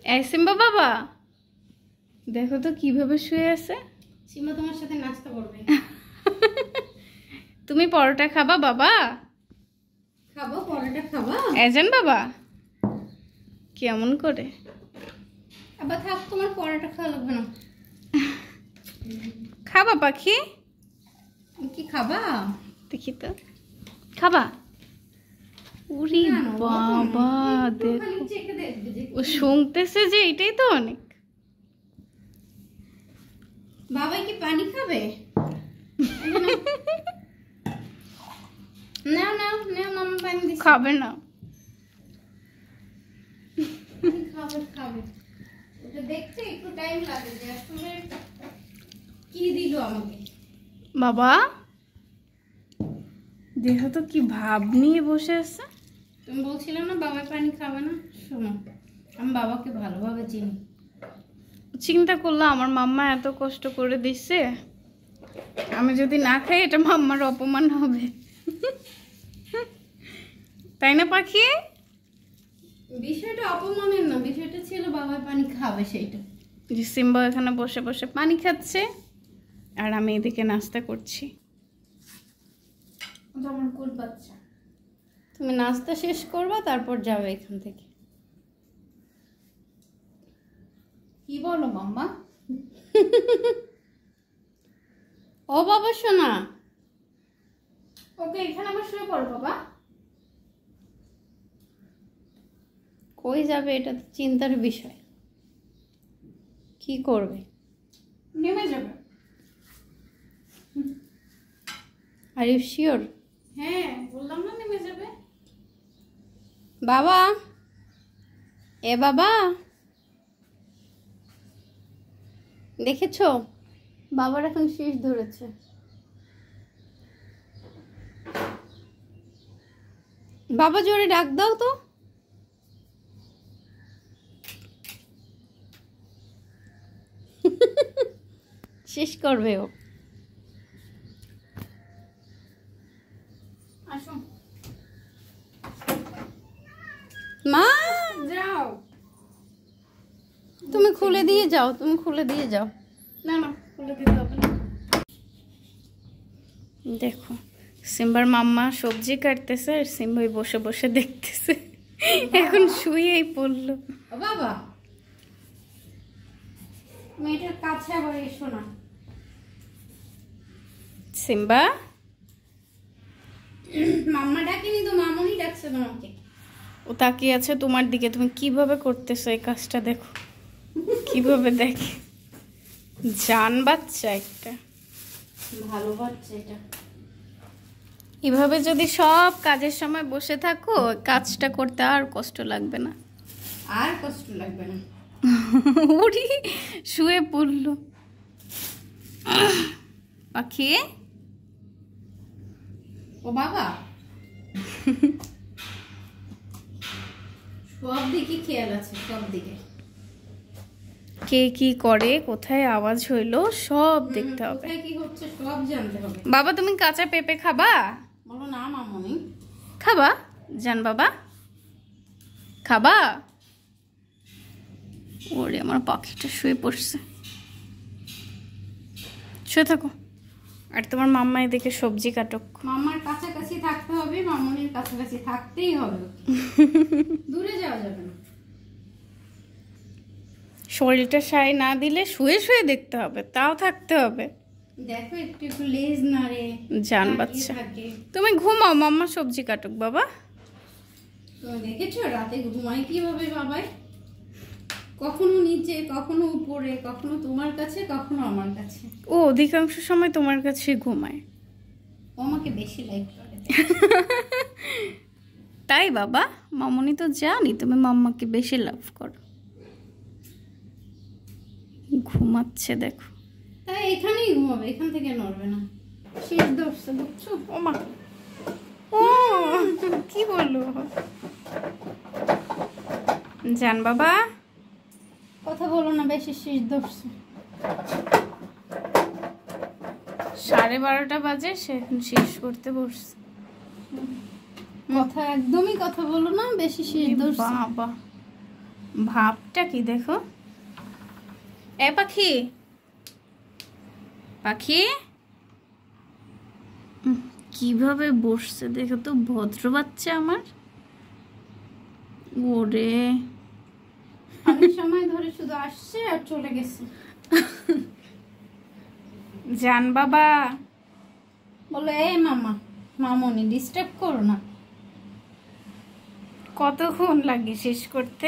এই সিম্বা বাবা, দেখো তো কিভাবে শুয়ে আছে। সিম্বা তোমার সাথে নাস্তা করবে। তুমি পরোটা খাবা বাবা? খাবো, পরোটা খাবা? এজেন বাবা কেমন করে? আবার থাক, তোমার পরোটা খাওয়া লাগবে না। খাবা পাখি? কি খাবা? দেখি তো, খাবা? উরি বাবা, দেখো ও শুনতেছে যে এটাই তো অনেক। বাবা কি পানি খাবে? না না না, মামা পানি দিচ্ছে। খাবে না। খাবে খাবে, ওটা দেখতে একটু টাইম লাগে যে আসলে কি দিল আমাকে। বাবা দেখো তো কি ভাব নিয়ে বসে আছে। তুমি বলছিলে না বাবা পানি খাবে না? শোনো, আমি বাবাকে ভালোভাবে চিনি। চিন্তা করলাম আমার মাম্মা এত কষ্ট করে দিচ্ছে, আমি যদি না খাই এটা মাম্মার অপমান হবে। তাই না পাখি? বিষয়টা অপমানের না, বিষয়টা ছিল বাবা পানি খাবে সেইটা। যে সিম্বা এখানে বসে বসে পানি খাচ্ছে আর আমি এদিকে নাস্তা করছি। আমার কোল বাচ্চা, তুমি নাস্তা শেষ করবা তারপর যাবে এখান থেকে। কি বলো মাম্মা? ও বাবা শোনা, ওকে এখানে আবার শুয়ে পড়ো বাবা। কই যাবে এটা তো চিন্তার বিষয়। কি করবে? নেমে যাবে। Are you sure? হ্যাঁ বললাম না নেমে যাবে। বাবা, এ বাবা, দেখেছো বাবার এখন শীষ ধরেছে। বাবা জোরে ডাক দাও তো। শেষ করবে ও। আসো মা যাও। তুমি খুলে দিয়ে যাও, তুমি খুলে দিয়ে যাও। না না খুলে দিতে হবে না। দেখো সিম্বার মাম্মা সবজি কাটতেছে আর সিম্বাই বসে বসে দেখতেছে। এখন শুয়েই পড়লো। ও বাবা, মেয়েটার কাছে আবার এসো না। সিম্বা মাম্মা ডাকেনি তো, মামুনি ডাকছে তোমাকে। ও তাকিয়ে আছে তোমার দিকে, তুমি কিভাবে করতেছো এই কাজটা। দেখো কিভাবে দেখে, জান বাচ্চা একটা। ভালো বাচ্চা এটা। এভাবে যদি সব কাজের সময় বসে থাকো কাজটা করতে আর কষ্ট লাগবে না। আর কষ্ট লাগবে না। উড়ি শুয়ে পড়লো পাখি। ও বাবা, সব দিকে খেয়াল আছে, সব দিকে। কে কি করে, কোথায় আওয়াজ হইলো সব দেখতে হবে। কোথায় কি হচ্ছে সব জানতে হবে। বাবা তুমি কাঁচা পেঁপে খাবা? বলো না মামুনি। খাবা জান বাবা, খাবা? ওরে আমার পাখিটা শুয়ে পড়ছে। শুয়ে থাকো আর তোমার মাম্মা এদিকে সবজি কাটুক। মামার কাছাকাছি থাকতে হবে, মামুনির কাছাকাছি থাকতেই হবে। দূরে যাওয়া যাবে না। শরীরটা সাই না দিলে শুয়ে শুয়ে দেখতে হবে, তাও থাকতে হবে। দেখো একটু একটু লেজ নাড়ে, জান তাকিয়ে বাচ্চা। থাকে। তুমি ঘুমাও, মাম্মা সবজি কাটুক বাবা। তুমি দেখেছো রাতে ঘুমায় কিভাবে বাবাই? কখনো নিচে, কখনো উপরে, কখনো তোমার কাছে, কখনো আমার কাছে। ও অধিকাংশ সময় তোমার কাছে ঘুমায়। ও আমাকে বেশি লাইক করে। তাই বাবা? মামনি তো জানি তুমি মাম্মাকে বেশি লাভ করো। ঘুমাচ্ছে দেখো। তাই এখানেই ঘুমাবে, এখান থেকে নড়বে না। শীত ধরছে বুঝছো? ও মা, ও কি বললো জান বাবা? কথা বলো না, বেশি শীত ধরছে। 12:30 বাজে, সে এখন শেষ করতে বসছে। কথা একদমই কথা বলো না, বেশি শীত ধরছে। বাবা ভাবটা কি দেখো। এ পাখি, পাখি কিভাবে বসছে দেখো তো, ভদ্র বাচ্চা আমার। ওরে অনেক সময় ধরে শুধু আসছে আর চলে গেছে। জান বাবা বলো এই মামা, মামনি ডিস্টার্ব করো না। কতক্ষণ লাগে শেষ করতে?